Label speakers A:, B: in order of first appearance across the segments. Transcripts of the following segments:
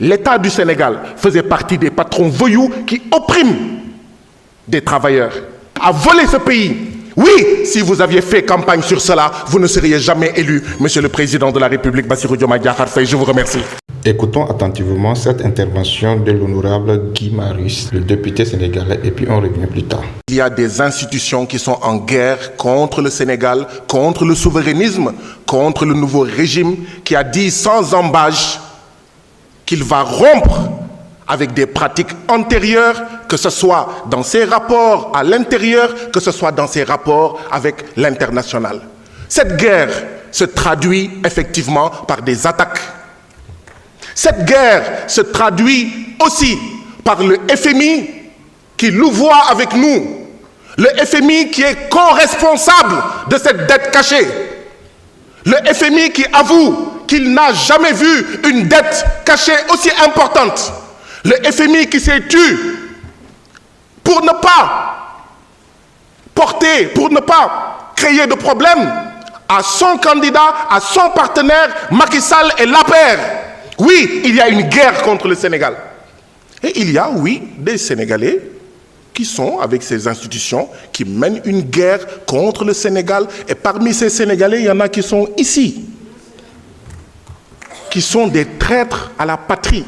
A: L'État du Sénégal faisait partie des patrons voyous qui oppriment des travailleurs, a volé ce pays. Oui, si vous aviez fait campagne sur cela, vous ne seriez jamais élu, Monsieur le Président de la République, Bassirou Diomaye Diakhar Faye. Je vous remercie.
B: Écoutons attentivement cette intervention de l'honorable Guy Marius, le député sénégalais, et puis on revient plus tard.
A: Il y a des institutions qui sont en guerre contre le Sénégal, contre le souverainisme, contre le nouveau régime qui a dit sans embâche qu'il va rompre avec des pratiques antérieures, que ce soit dans ses rapports à l'intérieur, que ce soit dans ses rapports avec l'international. Cette guerre se traduit effectivement par des attaques. Cette guerre se traduit aussi par le FMI qui louvoie avec nous. Le FMI qui est co-responsable de cette dette cachée. Le FMI qui avoue qu'il n'a jamais vu une dette cachée aussi importante. Le FMI qui s'est tué pour ne pas porter, pour ne pas créer de problème à son candidat, à son partenaire, Macky Sall et l'APR. Oui, il y a une guerre contre le Sénégal. Et il y a, oui, des Sénégalais qui sont, avec ces institutions, qui mènent une guerre contre le Sénégal. Et parmi ces Sénégalais, il y en a qui sont ici, qui sont des traîtres à la patrie,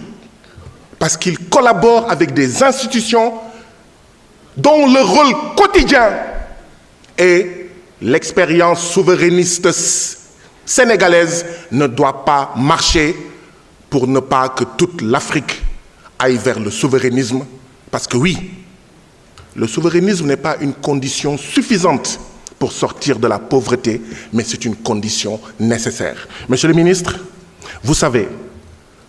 A: parce qu'ils collaborent avec des institutions dont le rôle quotidien est l'expérience souverainiste sénégalaise ne doit pas marcher pour ne pas que toute l'Afrique aille vers le souverainisme. Parce que oui, le souverainisme n'est pas une condition suffisante pour sortir de la pauvreté, mais c'est une condition nécessaire. Monsieur le ministre, vous savez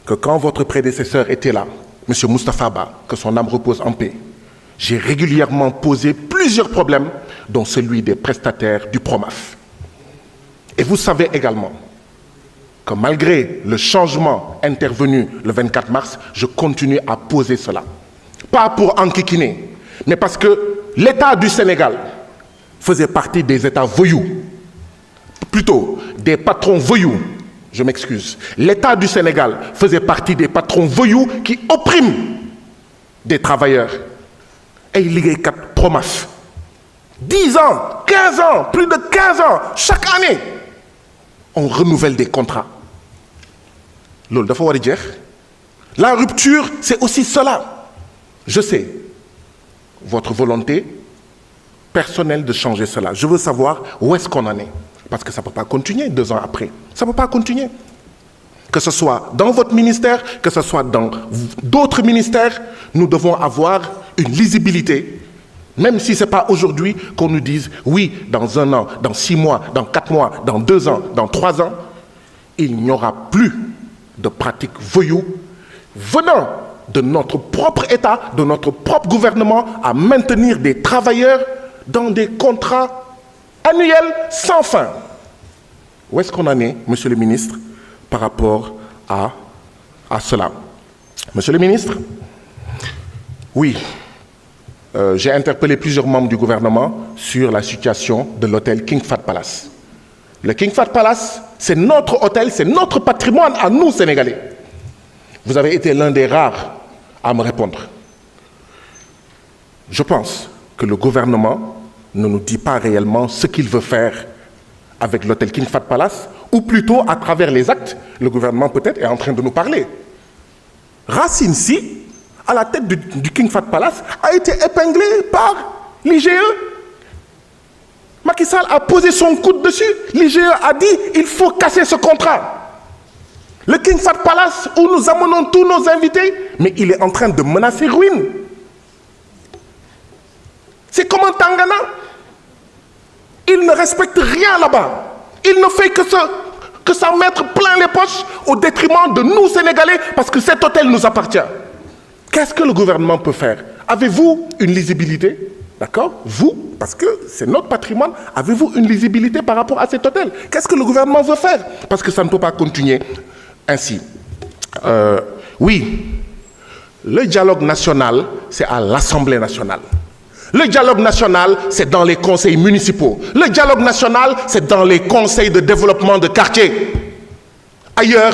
A: que quand votre prédécesseur était là, M. Moustapha Ba, que son âme repose en paix, j'ai régulièrement posé plusieurs problèmes, dont celui des prestataires du PROMAF. Et vous savez également que malgré le changement intervenu le 24 mars, je continue à poser cela. Pas pour enquiquiner, mais parce que l'État du Sénégal faisait partie des États voyous, plutôt des patrons voyous. Je m'excuse. L'État du Sénégal faisait partie des patrons voyous qui oppriment des travailleurs. Et il y a 4 PROMAF. 10 ans, 15 ans, plus de 15 ans, chaque année, on renouvelle des contrats. La rupture, c'est aussi cela. Je sais, votre volonté personnelle de changer cela. Je veux savoir où est-ce qu'on en est. Parce que ça ne peut pas continuer 2 ans après. Ça ne peut pas continuer. Que ce soit dans votre ministère, que ce soit dans d'autres ministères, nous devons avoir une lisibilité. Même si ce n'est pas aujourd'hui qu'on nous dise, oui, dans 1 an, dans 6 mois, dans 4 mois, dans 2 ans, dans 3 ans, il n'y aura plus de pratiques voyous venant de notre propre État, de notre propre gouvernement, à maintenir des travailleurs dans des contrats annuels sans fin. Où est-ce qu'on en est, Monsieur le ministre, par rapport à cela? Monsieur le ministre, oui, j'ai interpellé plusieurs membres du gouvernement sur la situation de l'hôtel King Fahd Palace. Le King Fahd Palace, c'est notre hôtel, c'est notre patrimoine à nous, Sénégalais. Vous avez été l'un des rares à me répondre. Je pense que le gouvernement ne nous dit pas réellement ce qu'il veut faire avec l'hôtel King Fahd Palace, ou plutôt à travers les actes, le gouvernement peut-être est en train de nous parler. Racine Sy, à la tête du King Fahd Palace, a été épinglé par l'IGE. Macky Sall a posé son coude dessus. L'IGE a dit il faut casser ce contrat. Le King Fahd Palace, où nous amenons tous nos invités, mais il est en train de menacer ruine. C'est comme un Tangana. Il ne respecte rien là-bas. Il ne fait que s'en mettre plein les poches au détriment de nous, Sénégalais, parce que cet hôtel nous appartient. Qu'est-ce que le gouvernement peut faire? Avez-vous une lisibilité? D'accord? Vous, parce que c'est notre patrimoine, avez-vous une lisibilité par rapport à cet hôtel? Qu'est-ce que le gouvernement veut faire? Parce que ça ne peut pas continuer ainsi. Oui, le dialogue national, c'est à l'Assemblée nationale. Le dialogue national, c'est dans les conseils municipaux. Le dialogue national, c'est dans les conseils de développement de quartier. Ailleurs,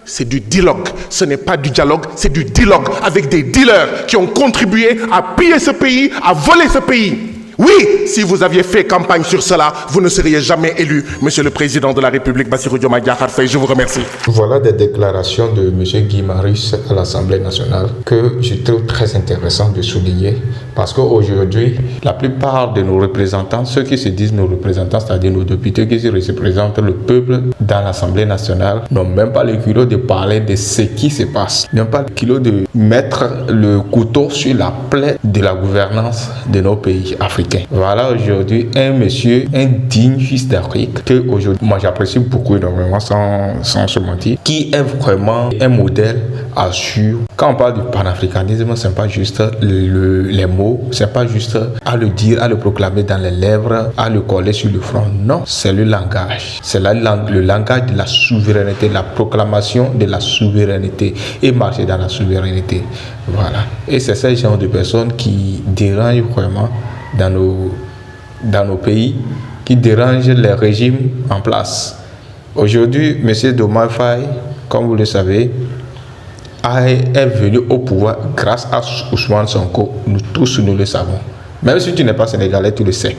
A: c'est du dialogue. Ce n'est pas du dialogue, c'est du dialogue avec des dealers qui ont contribué à piller ce pays, à voler ce pays. Oui, si vous aviez fait campagne sur cela, vous ne seriez jamais élu, Monsieur le Président de la République, Bassirou Diomaye Diakhar Faye. Je vous remercie.
B: Voilà des déclarations de M. Guy Marius à l'Assemblée nationale que je trouve très intéressant de souligner parce qu'aujourd'hui, la plupart de nos représentants, ceux qui se disent nos représentants, c'est-à-dire nos députés qui représentent le peuple dans l'Assemblée nationale, n'ont même pas le culot de parler de ce qui se passe, n'ont pas le culot de mettre le couteau sur la plaie de la gouvernance de nos pays africains. Voilà aujourd'hui un monsieur, un digne fils d'Afrique que aujourd'hui, moi j'apprécie beaucoup énormément sans se mentir, qui est vraiment un modèle à suivre. Quand on parle du panafricanisme, c'est pas juste les mots, c'est pas juste à le dire, à le proclamer dans les lèvres, à le coller sur le front. Non, c'est le langage. C'est le langage de la souveraineté, la proclamation de la souveraineté et marcher dans la souveraineté. Voilà. Et c'est ce genre de personnes qui dérangent vraiment dans nos pays, qui dérangent les régimes en place. Aujourd'hui, M. Diomaye Faye, comme vous le savez, est venu au pouvoir grâce à Ousmane Sonko. Nous tous, nous le savons. Même si tu n'es pas sénégalais, tu le sais.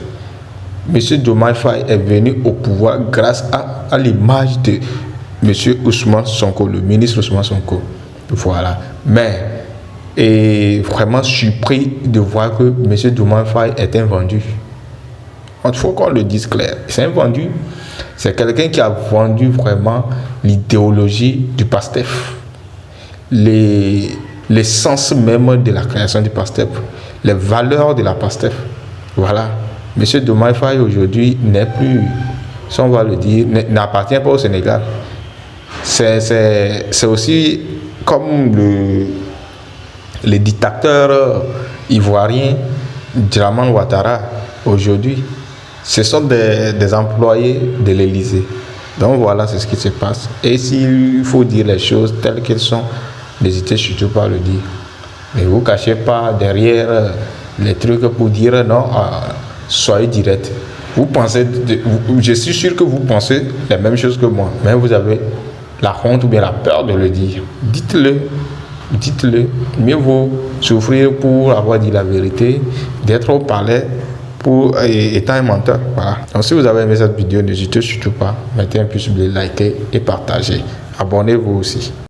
B: M. Diomaye Faye est venu au pouvoir grâce à l'image de M. Ousmane Sonko, le ministre Ousmane Sonko. Voilà. Mais et vraiment surpris de voir que M. Diomaye Faye est un vendu. Il faut qu'on le dise clair. C'est un vendu. C'est quelqu'un qui a vendu vraiment l'idéologie du PASTEF. L'essence même de la création du PASTEF. Les valeurs de la PASTEF. Voilà. M. Diomaye Faye aujourd'hui n'est plus, si on va le dire, n'appartient pas au Sénégal. C'est aussi comme les dictateurs ivoiriens, Dramane Ouattara, aujourd'hui, ce sont des employés de l'Élysée. Donc voilà, c'est ce qui se passe. Et s'il faut dire les choses telles qu'elles sont, n'hésitez surtout pas à le dire. Ne vous cachez pas derrière les trucs pour dire non, soyez direct. Vous pensez, je suis sûr que vous pensez la même chose que moi, mais vous avez la honte ou bien la peur de le dire. Dites-le. Dites-le, mieux vaut souffrir pour avoir dit la vérité, d'être au palais pour étant un menteur. Voilà. Donc si vous avez aimé cette vidéo, n'hésitez surtout pas, mettez un pouce bleu, likez et partagez. Abonnez-vous aussi.